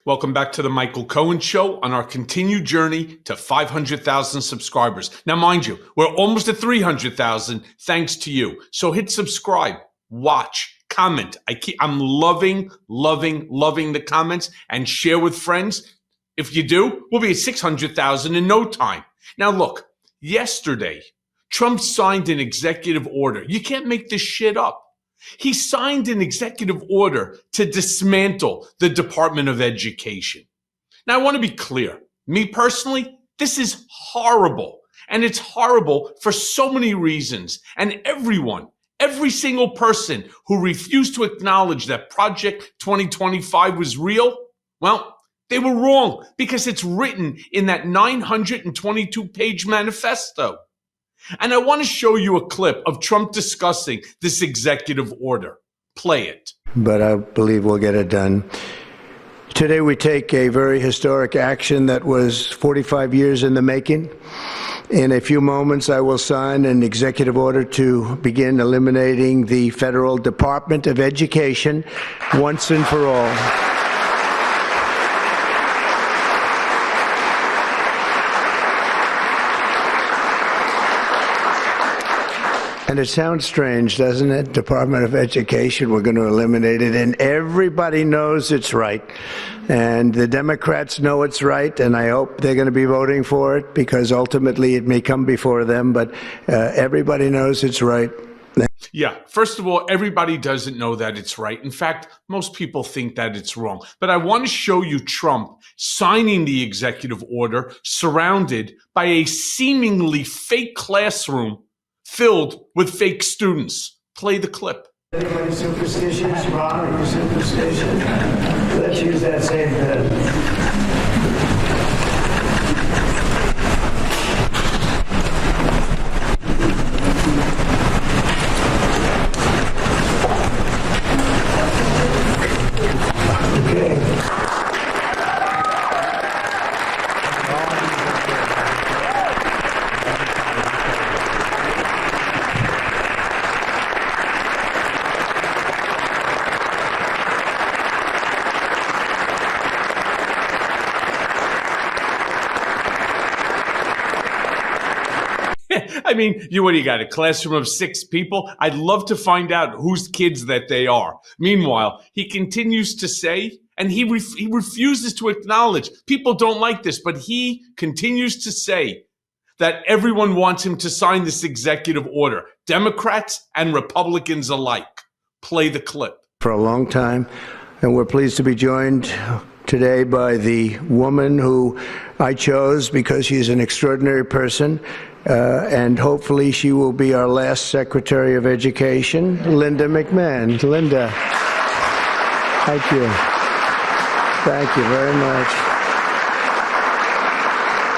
Welcome back to the Michael Cohen Show on our continued journey to 500,000 subscribers. Now, mind you, we're almost at 300,000 thanks to you. So hit subscribe, watch, comment. I'm loving the comments, and share with friends. If you do, we'll be at 600,000 in no time. Now, look, yesterday, Trump signed an executive order. You can't make this shit up. He signed an executive order to dismantle the Department of Education. Now, I want to be clear. Me personally, this is horrible. And it's horrible for so many reasons. And every single person who refused to acknowledge that Project 2025 was real, well, they were wrong, because it's written in that 922-page manifesto. And I want to show you a clip of Trump discussing this executive order. Play it. But I believe we'll get it done. Today we take a very historic action that was 45 years in the making. In a few moments, I will sign an executive order to begin eliminating the Federal Department of Education once and for all. And it sounds strange, doesn't it? Department of Education, we're going to eliminate it. And everybody knows it's right. And the Democrats know it's right. And I hope they're going to be voting for it, because ultimately it may come before them. But everybody knows it's right. Yeah, first of all, everybody doesn't know that it's right. In fact, most people think that it's wrong. But I want to show you Trump signing the executive order surrounded by a seemingly fake classroom filled with fake students. Play the clip. Anybody superstitious? Ron, are you superstitious? Let's use that same pen. I mean, what do you got, a classroom of 6 people? I'd love to find out whose kids that they are. Meanwhile, he continues to say, and he refuses to acknowledge, people don't like this, but he continues to say that everyone wants him to sign this executive order, Democrats and Republicans alike. Play the clip. For a long time, and we're pleased to be joined today by the woman who I chose because she's an extraordinary person, and hopefully she will be our last Secretary of Education, Linda McMahon. Linda, thank you. Thank you very much.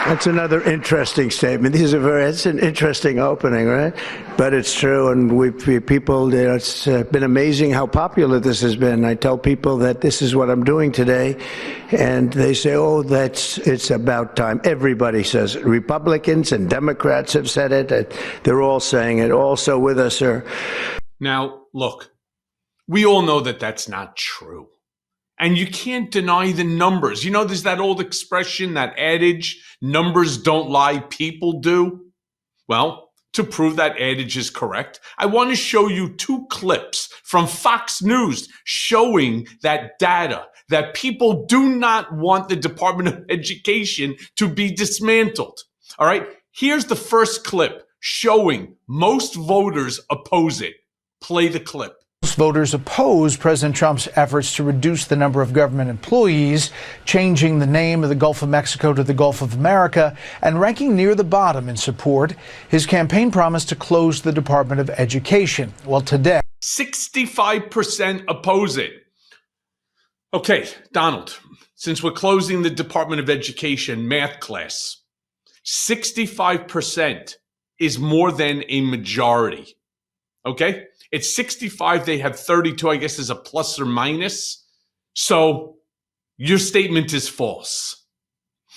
That's another interesting statement. It's an interesting opening, right? But it's true, and it's been amazing how popular this has been. I tell people that this is what I'm doing today, and they say, oh, it's about time. Everybody says it. Republicans and Democrats have said it. They're all saying it. Also with us, sir. Now, look, we all know that that's not true. And you can't deny the numbers. You know, there's that old expression, that adage, numbers don't lie, people do. Well, to prove that adage is correct, I want to show you 2 clips from Fox News showing that data, that people do not want the Department of Education to be dismantled. All right, here's the first clip showing most voters oppose it. Play the clip. Voters oppose President Trump's efforts to reduce the number of government employees, changing the name of the Gulf of Mexico to the Gulf of America, and ranking near the bottom in support his campaign promise to close the Department of Education. Well, today 65% oppose it. Okay, Donald, since we're closing the Department of Education math class, 65% is more than a majority. Okay? It's 65, they have 32, I guess is a plus or minus. So your statement is false.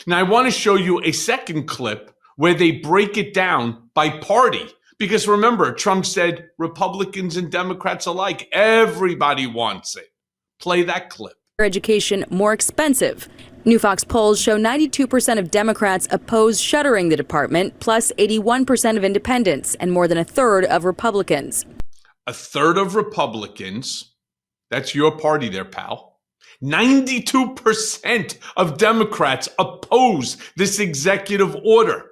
Now I want to show you a second clip where they break it down by party. Because remember, Trump said Republicans and Democrats alike, everybody wants it. Play that clip. education more expensive. New Fox polls show 92% of Democrats oppose shuttering the department, plus 81% of independents and more than a third of Republicans. A third of Republicans, that's your party there, pal. 92% of Democrats oppose this executive order.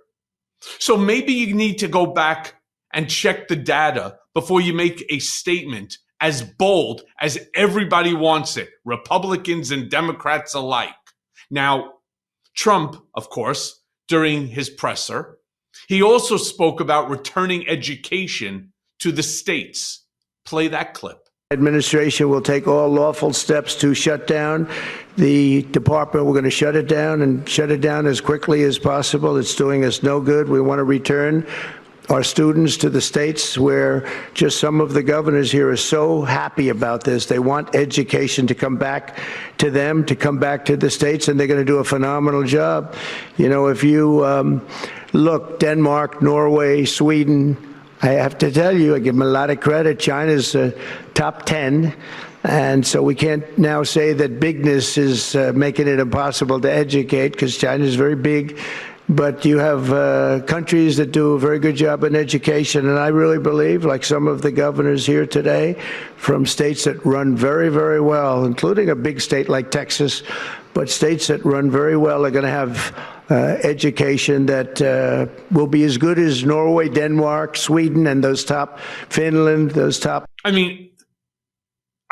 So maybe you need to go back and check the data before you make a statement as bold as everybody wants it, Republicans and Democrats alike. Now, Trump, of course, during his presser, he also spoke about returning education to the states. Play that clip. Administration will take all lawful steps to shut down the department. We're going to shut it down and shut it down as quickly as possible. It's doing us no good. We want to return our students to the states, where just some of the governors here are so happy about this. They want education to come back to them, to come back to the states, and they're going to do a phenomenal job. You know, if you look, Denmark, Norway, Sweden, I have to tell you, I give them a lot of credit. China's top 10. And so we can't now say that bigness is making it impossible to educate, because China is very big. But you have countries that do a very good job in education. And I really believe, like some of the governors here today from states that run very, very well, including a big state like Texas, but states that run very well are going to have education that will be as good as Norway, Denmark, Sweden, and those top, Finland, those top. I mean,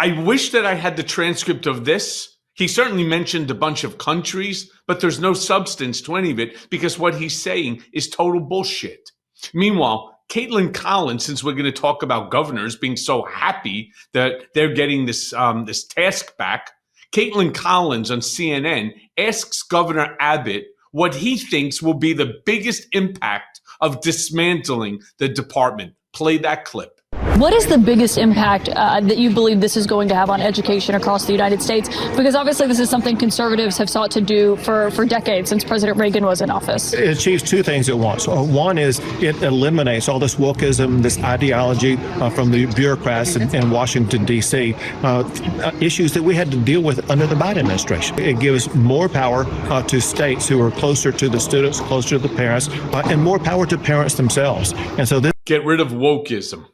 I wish that I had the transcript of this. He certainly mentioned a bunch of countries, but there's no substance to any of it, because what he's saying is total bullshit. Meanwhile, Caitlin Collins, since we're going to talk about governors being so happy that they're getting this task back, Caitlin Collins on CNN asks Governor Abbott what he thinks will be the biggest impact of dismantling the department. Play that clip. What is the biggest impact that you believe this is going to have on education across the United States? Because obviously this is something conservatives have sought to do for decades, since President Reagan was in office. It achieves two things at once. One is it eliminates all this wokeism, this ideology from the bureaucrats in Washington, D.C., issues that we had to deal with under the Biden administration. It gives more power to states who are closer to the students, closer to the parents, and more power to parents themselves. And so this. Get rid of wokeism.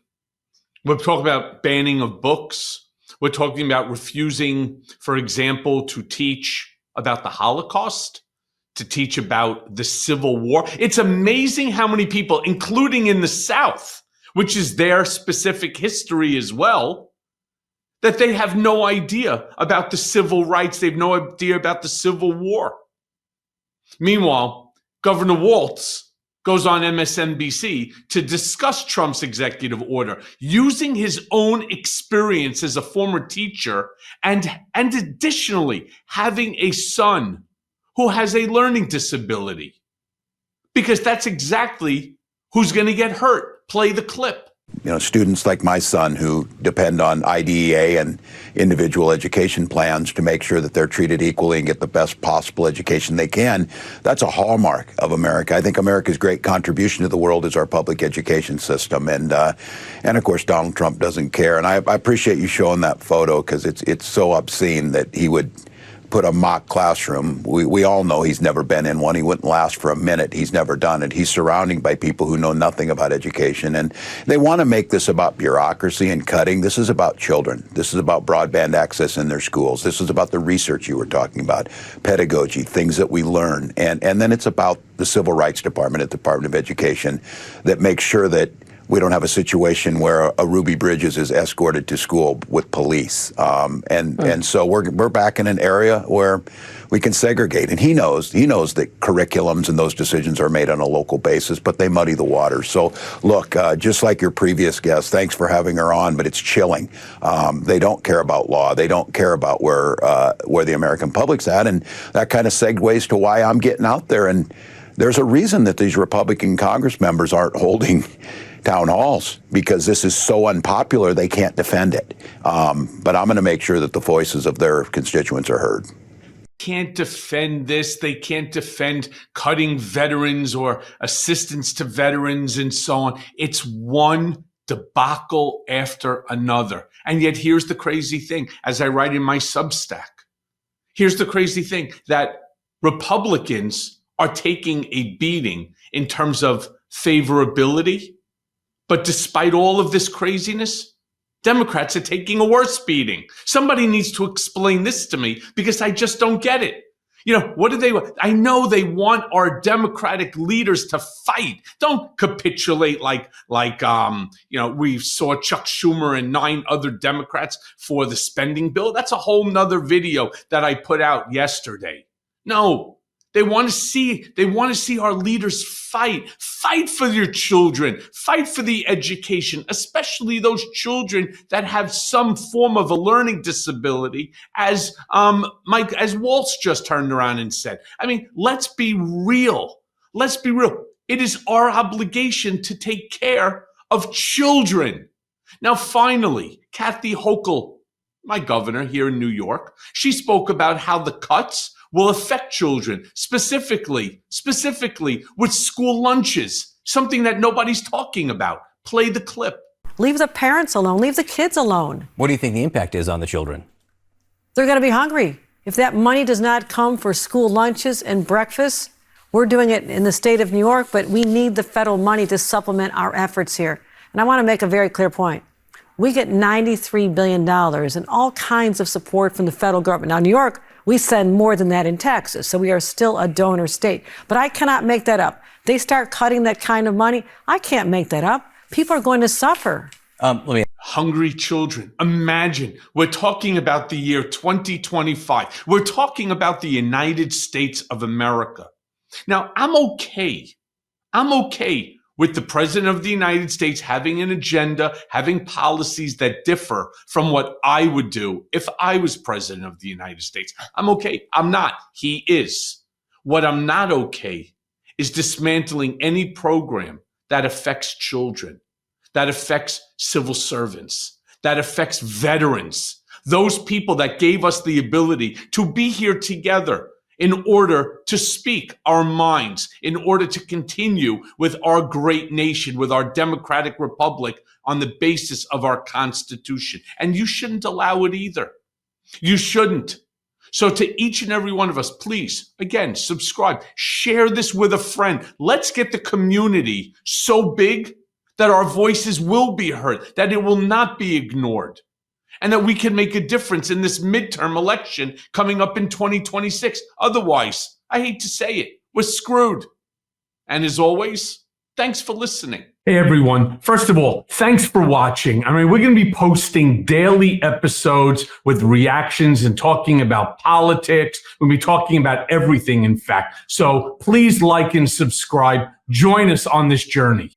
We're talking about banning of books. We're talking about refusing, for example, to teach about the Holocaust, to teach about the Civil War. It's amazing how many people, including in the South, which is their specific history as well, that they have no idea about the civil rights. They have no idea about the Civil War. Meanwhile, Governor Walz goes on MSNBC to discuss Trump's executive order, using his own experience as a former teacher and additionally having a son who has a learning disability. Because that's exactly who's going to get hurt. Play the clip. You know, students like my son who depend on IDEA and individual education plans to make sure that they're treated equally and get the best possible education they can. That's a hallmark of America. I think America's great contribution to the world is our public education system. And of course, Donald Trump doesn't care. And I appreciate you showing that photo, because it's so obscene that he would put a mock classroom. We all know he's never been in one. He wouldn't last for a minute. He's never done it. He's surrounded by people who know nothing about education. And they want to make this about bureaucracy and cutting. This is about children. This is about broadband access in their schools. This is about the research you were talking about, pedagogy, things that we learn. And then it's about the Civil Rights Department at the Department of Education that makes sure that we don't have a situation where a Ruby Bridges is escorted to school with police. And so we're back in an area where we can segregate. And he knows that curriculums and those decisions are made on a local basis, but they muddy the water. So look, just like your previous guest, thanks for having her on, but it's chilling. They don't care about law. They don't care about where the American public's at. And that kind of segues to why I'm getting out there. And there's a reason that these Republican Congress members aren't holding town halls, because this is so unpopular they can't defend it. But I'm going to make sure that the voices of their constituents are heard. Can't defend this. They can't defend cutting veterans or assistance to veterans and so on. It's one debacle after another. And yet here's the crazy thing. As I write in my Substack, Here's the crazy thing, that Republicans are taking a beating in terms of favorability. But despite all of this craziness, Democrats are taking a worse beating. Somebody needs to explain this to me because I just don't get it. What do they want? I know they want our Democratic leaders to fight. Don't capitulate like we saw Chuck Schumer and 9 other Democrats for the spending bill. That's a whole nother video that I put out yesterday. No, they want to see our leaders fight for your children, fight for the education, especially those children that have some form of a learning disability, as Waltz just turned around and said. I mean, let's be real. Let's be real. It is our obligation to take care of children. Now, finally, Kathy Hochul, my governor here in New York, she spoke about how the cuts will affect children, specifically with school lunches, something that nobody's talking about. Play the clip. Leave the parents alone. Leave the kids alone. What do you think the impact is on the children? They're going to be hungry. If that money does not come for school lunches and breakfast, we're doing it in the state of New York, but we need the federal money to supplement our efforts here. And I want to make a very clear point. We get $93 billion and all kinds of support from the federal government. Now, New York, we send more than that in taxes, so we are still a donor state. But I cannot make that up. They start cutting that kind of money. I can't make that up. People are going to suffer. Hungry children. Imagine, we're talking about the year 2025. We're talking about the United States of America. Now, I'm okay with the President of the United States having an agenda, having policies that differ from what I would do if I was President of the United States. I'm okay. I'm not. He is. What I'm not okay is dismantling any program that affects children, that affects civil servants, that affects veterans, those people that gave us the ability to be here together in order to speak our minds, in order to continue with our great nation, with our democratic republic on the basis of our Constitution. And you shouldn't allow it either. You shouldn't. So to each and every one of us, please, again, subscribe, share this with a friend. Let's get the community so big that our voices will be heard, that it will not be ignored, and that we can make a difference in this midterm election coming up in 2026. Otherwise, I hate to say it, we're screwed. And as always, thanks for listening. Hey everyone. First of all, thanks for watching. I mean, we're going to be posting daily episodes with reactions and talking about politics. We'll be talking about everything, in fact. So please like and subscribe. Join us on this journey.